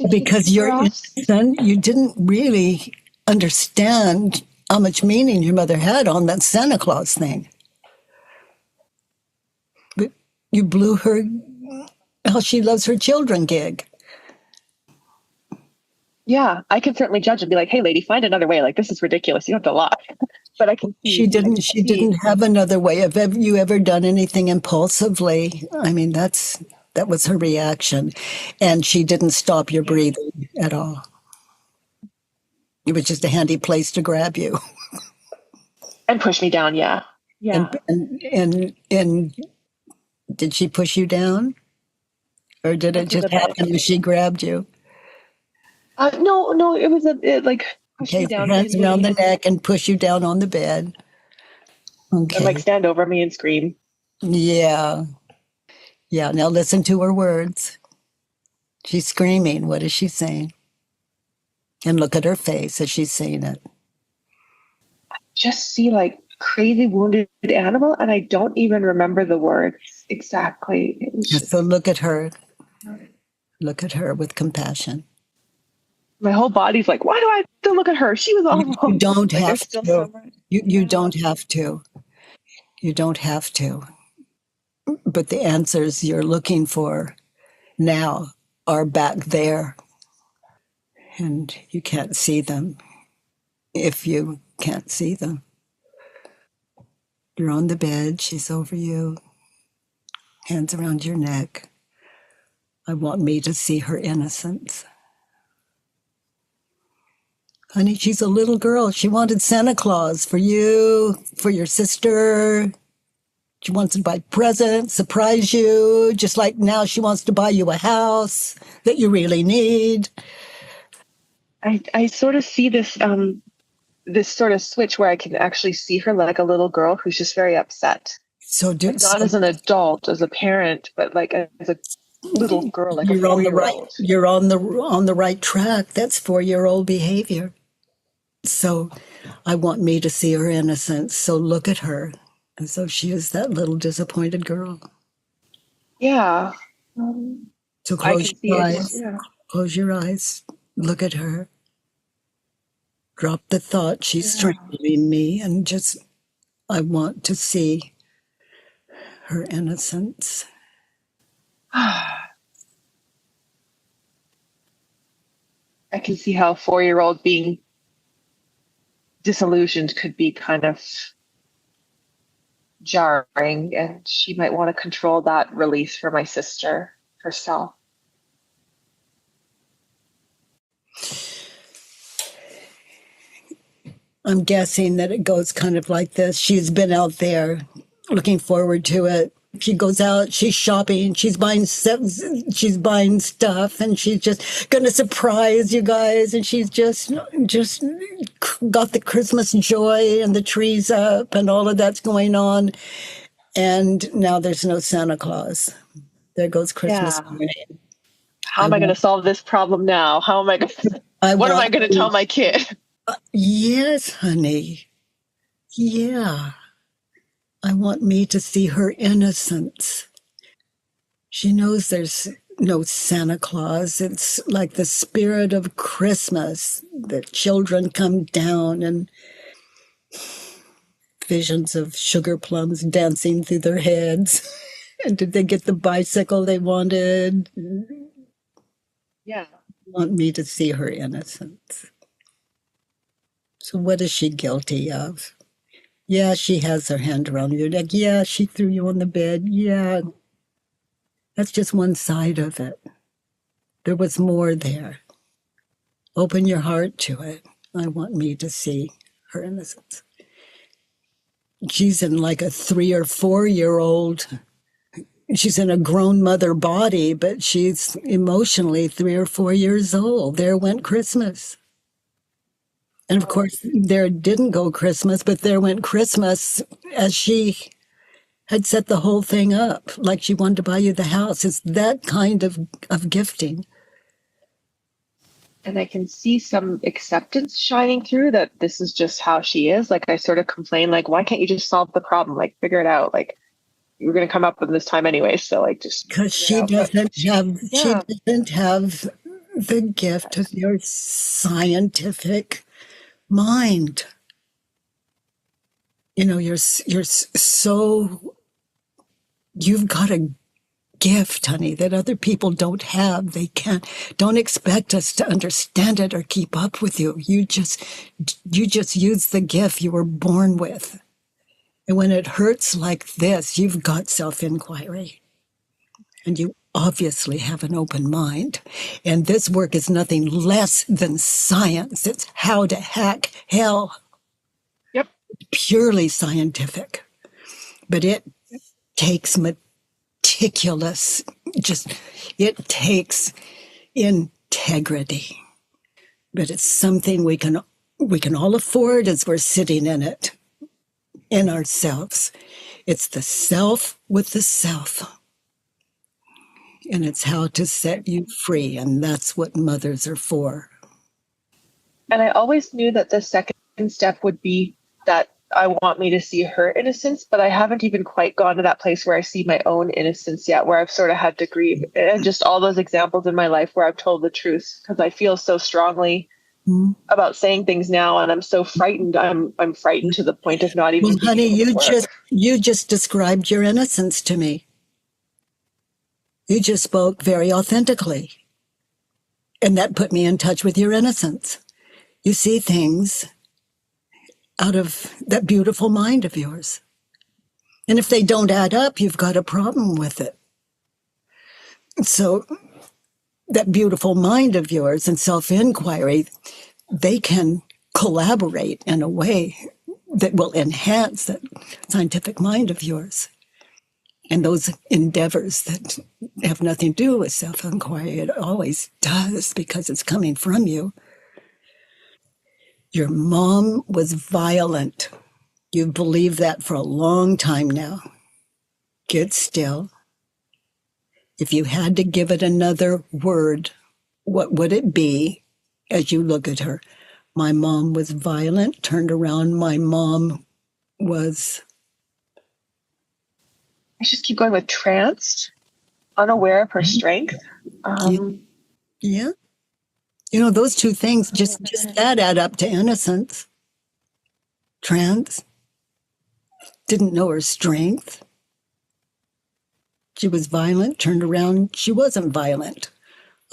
Speaker 1: Because you're innocent, you didn't really understand how much meaning your mother had on that Santa Claus thing. But you blew her how she loves her children gig.
Speaker 3: Yeah, I can certainly judge and be like, hey, lady, find another way. Like, this is ridiculous. You don't have to lie. But I can see.
Speaker 1: She didn't have another way. Have you ever done anything impulsively? I mean, that was her reaction. And she didn't stop your breathing at all. It was just a handy place to grab you.
Speaker 3: And push me down, yeah. Yeah.
Speaker 1: And did she push you down? Or did it just happen when she grabbed you?
Speaker 3: No, it was like push me
Speaker 1: Okay,
Speaker 3: down.
Speaker 1: hands around the neck and push you down on the bed. Okay.
Speaker 3: And like stand over me and scream.
Speaker 1: Yeah. Yeah, now listen to her words. She's screaming. What is she saying? And look at her face as she's saying it.
Speaker 3: Just see like crazy wounded animal, and I don't even remember the words exactly.
Speaker 1: So look at her. Look at her with compassion.
Speaker 3: My whole body's like, why do I have to look at her? She was awful.
Speaker 1: You don't have to. You don't have to. You don't have to. But the answers you're looking for now are back there. And you can't see them if you can't see them. You're on the bed. She's over you. Hands around your neck. I want me to see her innocence. Honey, she's a little girl. She wanted Santa Claus for you, for your sister. She wants to buy presents, surprise you, just like now she wants to buy you a house that you really need.
Speaker 3: I sort of see this this sort of switch where I can actually see her like a little girl who's just very upset.
Speaker 1: So
Speaker 3: not as an adult, as a parent, but like as a little girl, like
Speaker 1: you're
Speaker 3: a
Speaker 1: 4-year-old. You're on the right track. That's 4-year-old behavior. So I want me to see her innocence. So look at her. And so she is that little disappointed girl.
Speaker 3: Yeah.
Speaker 1: So close your eyes. Close your eyes. Look at her. Drop the thought she's strangling me, and just, I want to see her innocence.
Speaker 3: I can see how a 4-year-old being disillusioned could be kind of jarring, and she might want to control that release for my sister herself.
Speaker 1: I'm guessing that it goes kind of like this. She's been out there looking forward to it. She goes out, she's shopping, she's buying stuff, and she's just going to surprise you guys. And she's just got the Christmas joy and the trees up and all of that's going on. And now there's no Santa Claus. There goes Christmas morning.
Speaker 3: How am I going to solve this problem now? How am I going to, what am I going to tell my kid?
Speaker 1: Yes, honey. Yeah. I want me to see her innocence. She knows there's no Santa Claus. It's like the spirit of Christmas. The children come down and visions of sugar plums dancing through their heads. And did they get the bicycle they wanted?
Speaker 3: Yeah.
Speaker 1: I want me to see her innocence. So what is she guilty of? Yeah, she has her hand around your neck. Yeah, she threw you on the bed. Yeah, that's just one side of it. There was more there. Open your heart to it. I want me to see her innocence. She's in like a 3 or 4-year-old. She's in a grown mother body, but she's emotionally 3 or 4 years old. There went Christmas. And of course, there didn't go Christmas, but there went Christmas as she had set the whole thing up, like she wanted to buy you the house. It's that kind of gifting.
Speaker 3: And I can see some acceptance shining through that this is just how she is. Like I sort of complain, like, why can't you just solve the problem? Like figure it out. Like we're going to come up with this time anyway. So like just.
Speaker 1: Because she doesn't have the gift of your scientific mind. You know, you've got to gift, honey, that other people don't have. They can't. Don't expect us to understand it or keep up with you. You just use the gift you were born with. And when it hurts like this, you've got self-inquiry. And you obviously have an open mind. And this work is nothing less than science. It's how to hack hell.
Speaker 3: Yep.
Speaker 1: Purely scientific. But it takes meticulous, it takes integrity. But it's something we can all afford as we're sitting in it, in ourselves. It's the self with the self. And it's how to set you free. And that's what mothers are for.
Speaker 3: And I always knew that the second step would be that I want me to see her innocence, but I haven't even quite gone to that place where I see my own innocence yet, where I've sort of had to grieve. And just all those examples in my life where I've told the truth, because I feel so strongly about saying things now, and I'm so frightened. I'm frightened to the point of not even.
Speaker 1: Well, honey, you just described your innocence to me. You just spoke very authentically. And that put me in touch with your innocence. You see things out of that beautiful mind of yours. And if they don't add up, you've got a problem with it. So that beautiful mind of yours and self-inquiry, they can collaborate in a way that will enhance that scientific mind of yours. And those endeavors that have nothing to do with self-inquiry, it always does because it's coming from you. Your mom was violent. You've believed that for a long time now. Get still. If you had to give it another word, what would it be as you look at her? My mom was violent, turned around. My mom was...
Speaker 3: I just keep going with tranced, unaware of her strength.
Speaker 1: Yeah. You know, those two things, just that add up to innocence. Trans. Didn't know her strength. She was violent, turned around. She wasn't violent.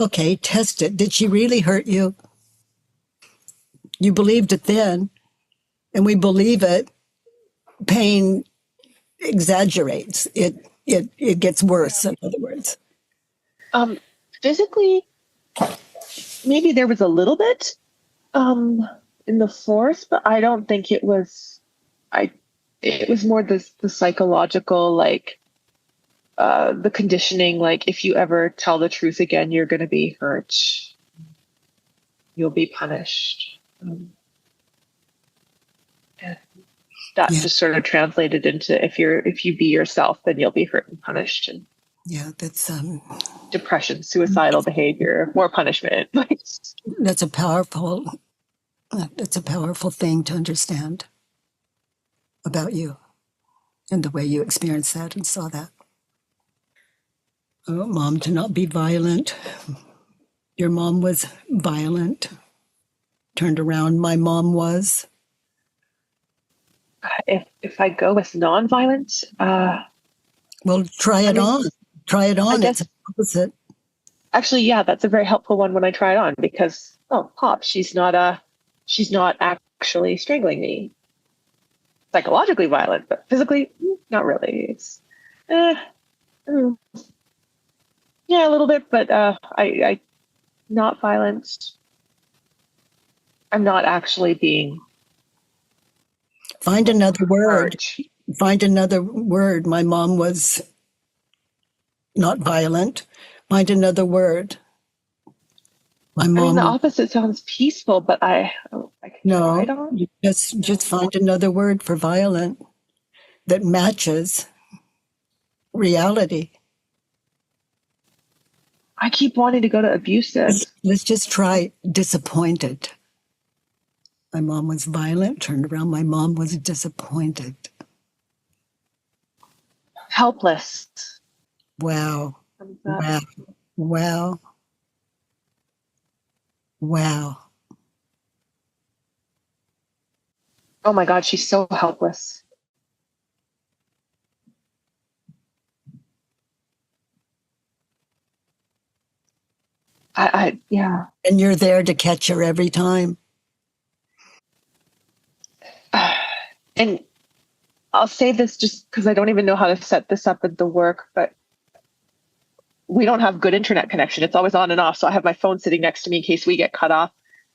Speaker 1: Okay, test it. Did she really hurt you? You believed it then, and we believe it. Pain exaggerates. It gets worse, in other words.
Speaker 3: Physically, maybe there was a little bit in the force, but I don't think it was. It was more the psychological, like the conditioning. Like, if you ever tell the truth again, you're going to be hurt. You'll be punished. And that just sort of translated into if you be yourself, then you'll be hurt and punished. And
Speaker 1: that's
Speaker 3: depression, suicidal behavior, more punishment.
Speaker 1: That's a powerful thing to understand about you and the way you experienced that and saw that. I want Mom to not be violent. Your mom was violent. Turned around, my mom was.
Speaker 3: If I go with nonviolence,
Speaker 1: well, try it on. Try it on. It's opposite.
Speaker 3: Actually, yeah, that's a very helpful one when I try it on because pop, she's not actually strangling me. Psychologically violent, but physically, not really. It's yeah, a little bit, but I not violent. I'm not actually being.
Speaker 1: Find another word. Find another word. My mom was not violent. Find another word. My mom.
Speaker 3: I mean, the opposite sounds peaceful, but I
Speaker 1: no. Just find another word for violent that matches reality.
Speaker 3: I keep wanting to go to abusive.
Speaker 1: Let's just try disappointed. My mom was violent, turned around. My mom was disappointed.
Speaker 3: Helpless.
Speaker 1: Wow. Wow. Wow. Wow.
Speaker 3: Oh my God, she's so helpless. Yeah.
Speaker 1: And you're there to catch her every time.
Speaker 3: And I'll say this just because I don't even know how to set this up at the work, but we don't have good internet connection. It's always on and off. So I have my phone sitting next to me in case we get cut off.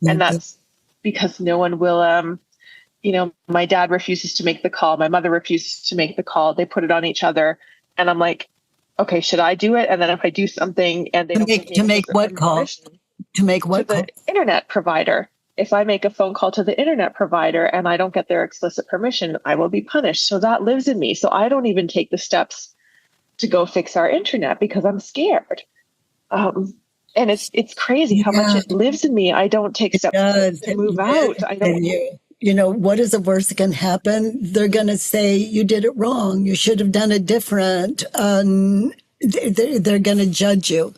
Speaker 3: And that's because no one will, my dad refuses to make the call. My mother refuses to make the call. They put it on each other. And I'm like, okay, should I do it? And then if I do something and they don't give me
Speaker 1: To make what call? To make what call?
Speaker 3: To the internet provider. If I make a phone call to the internet provider and I don't get their explicit permission, I will be punished. So that lives in me. So I don't even take the steps to go fix our internet because I'm scared. And it's crazy how much it lives in me. I don't take steps to move out. I don't.
Speaker 1: What is the worst that can happen? They're going to say you did it wrong. You should have done it different. They're going to judge you.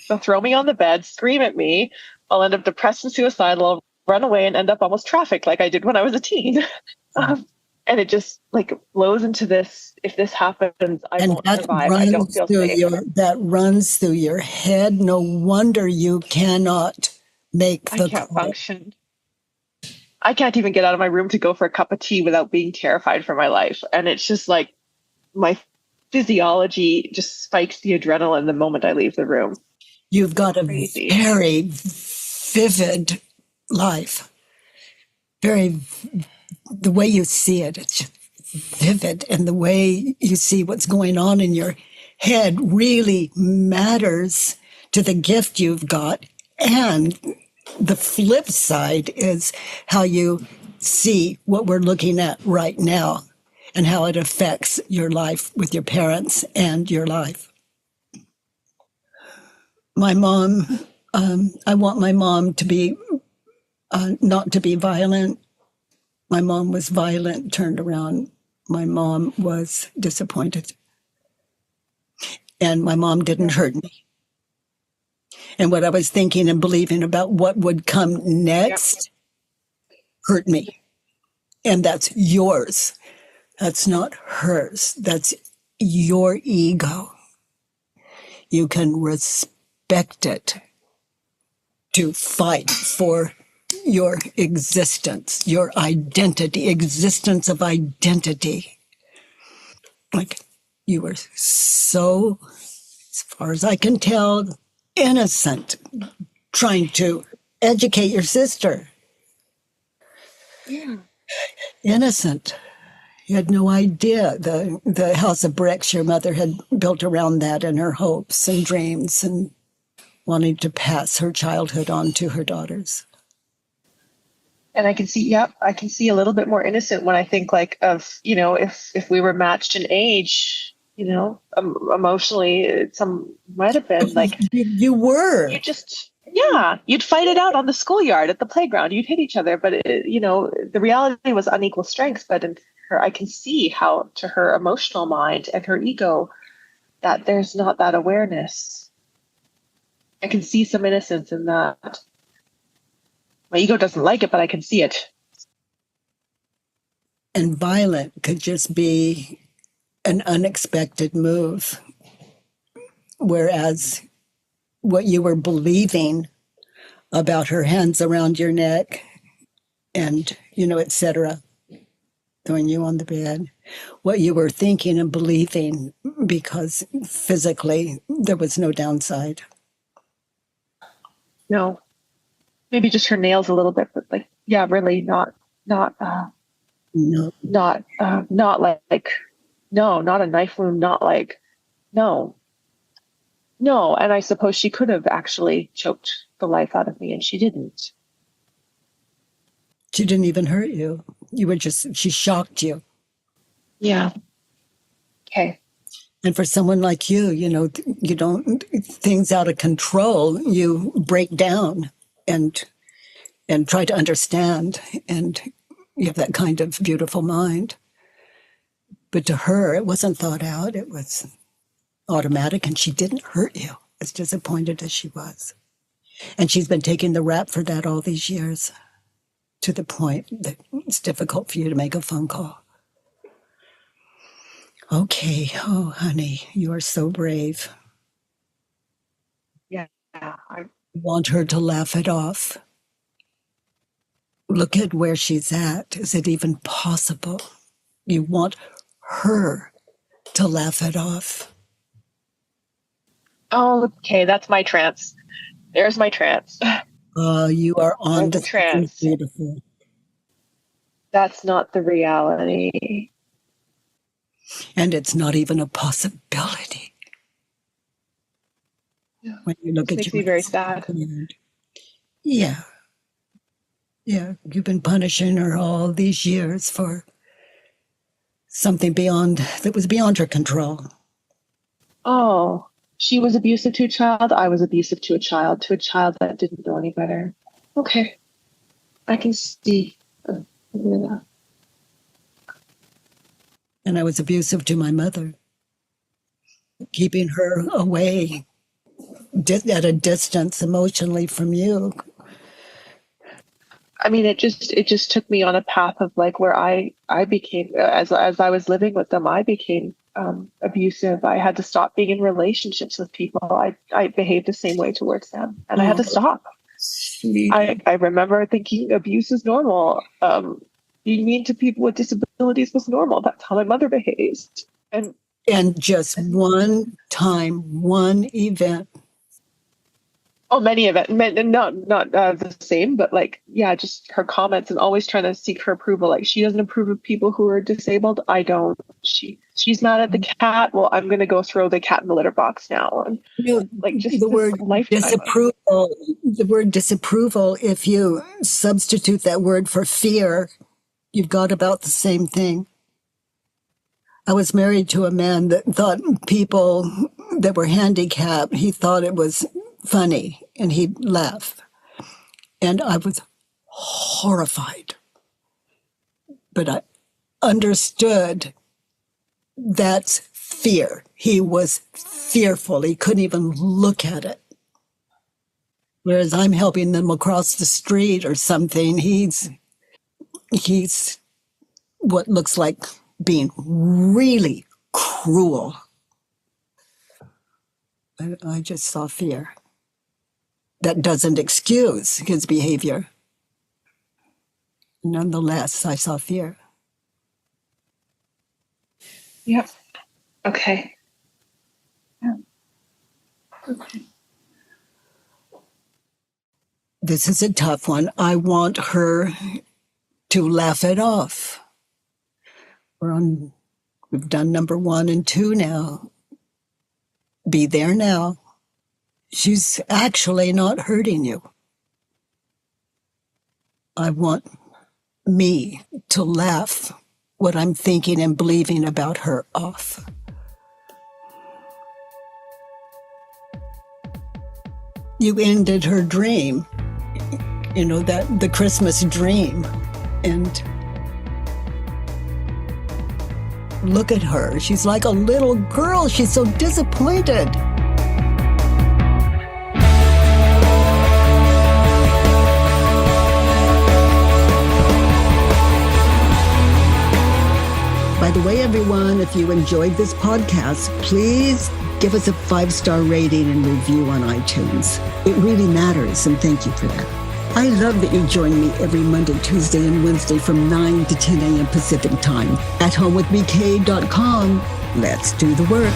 Speaker 3: They'll throw me on the bed, scream at me. I'll end up depressed and suicidal. I'll run away and end up almost trafficked like I did when I was a teen. And it just blows into this. If this happens, I won't survive. I don't feel safe.
Speaker 1: That runs through your head. No wonder you cannot make the call.
Speaker 3: I can't function. I can't even get out of my room to go for a cup of tea without being terrified for my life. And it's just like my physiology just spikes the adrenaline the moment I leave the room.
Speaker 1: You've got a very vivid life. The way you see it, it's just vivid. And the way you see what's going on in your head really matters to the gift you've got. And the flip side is how you see what we're looking at right now and how it affects your life with your parents and your life. My mom, I want my mom to be, not to be violent. My mom was violent, turned around. My mom was disappointed. And my mom didn't hurt me. And what I was thinking and believing about what would come next hurt me. And that's yours. That's not hers. That's your ego. You can respect it to fight for your existence, your identity, existence of identity. Like you were so, as far as I can tell, innocent, trying to educate your sister.
Speaker 3: Yeah.
Speaker 1: Innocent. You had no idea the house of bricks your mother had built around that and her hopes and dreams and wanting to pass her childhood on to her daughters.
Speaker 3: And I can see a little bit more innocent when I think of, if we were matched in age, emotionally, some might have been
Speaker 1: you were.
Speaker 3: You'd fight it out on the schoolyard, at the playground. You'd hit each other, but the reality was unequal strength. But in her, I can see how to her emotional mind and her ego that there's not that awareness. I can see some innocence in that. My ego doesn't like it, but I can see it.
Speaker 1: And violent could just be an unexpected move. Whereas what you were believing about her hands around your neck and, etc., throwing you on the bed, what you were thinking and believing, because physically there was no downside.
Speaker 3: No. Maybe just her nails a little bit, but really not a knife wound, no. And I suppose she could have actually choked the life out of me, and she didn't.
Speaker 1: She didn't even hurt you. She shocked you.
Speaker 3: Yeah. Okay.
Speaker 1: And for someone like you, you don't, things out of control, you break down and try to understand, and you have that kind of beautiful mind. But to her, it wasn't thought out. It was automatic, and she didn't hurt you, as disappointed as she was. And she's been taking the rap for that all these years, to the point that it's difficult for you to make a phone call. Okay. Oh, honey, you are so brave.
Speaker 3: Yeah.
Speaker 1: You want her to laugh it off. Look at where she's at. Is it even possible? You want her to laugh it off.
Speaker 3: Oh, okay, that's my trance. There's my trance.
Speaker 1: You are on
Speaker 3: There's
Speaker 1: to
Speaker 3: a trance.
Speaker 1: something beautiful.
Speaker 3: That's not the reality.
Speaker 1: And it's not even a possibility.
Speaker 3: Yeah.
Speaker 1: When you look
Speaker 3: This
Speaker 1: at
Speaker 3: makes
Speaker 1: your
Speaker 3: me very sad.
Speaker 1: Yeah. Yeah. You've been punishing her all these years for something that was beyond her control.
Speaker 3: Oh, she was abusive to a child. I was abusive to a child that didn't know any better. Okay. I can see. Yeah.
Speaker 1: And I was abusive to my mother, keeping her away at a distance emotionally from you.
Speaker 3: I mean, it just took me on a path of like where I became, as I was living with them, I became abusive. I had to stop being in relationships with people. I behaved the same way towards them, and I had to stop.
Speaker 1: Sweet.
Speaker 3: I remember thinking abuse is normal. Being mean to people with disabilities was normal. That's how my mother behaves. And
Speaker 1: just one time, one event.
Speaker 3: oh, many of it, not the same, but like, yeah, just her comments and always trying to seek her approval. Like, she doesn't approve of people who are disabled. I don't. She's mad at the cat. Well, I'm gonna go throw the cat in the litter box now. And like, just
Speaker 1: the word disapproval. The word disapproval. If you substitute that word for fear, you've got about the same thing. I was married to a man that thought people that were handicapped, he thought it was funny and he'd laugh. And I was horrified. But I understood that's fear. He was fearful. He couldn't even look at it. Whereas I'm helping them across the street or something, he's what looks like being really cruel. I just saw fear. That doesn't excuse his behavior. Nonetheless, I saw fear.
Speaker 3: Yep. Okay. Yeah. Okay.
Speaker 1: This is a tough one. I want her to laugh it off. We've done number 1 and 2 now. Be there now. She's actually not hurting you. I want me to laugh what I'm thinking and believing about her off. You ended her dream, the Christmas dream. And look at her. She's like a little girl. She's so disappointed. By the way, everyone, if you enjoyed this podcast, please give us a 5-star rating and review on iTunes. It really matters, and thank you for that. I love that you join me every Monday, Tuesday, and Wednesday from 9 to 10 a.m. Pacific Time at homewithbk.com. Let's do the work.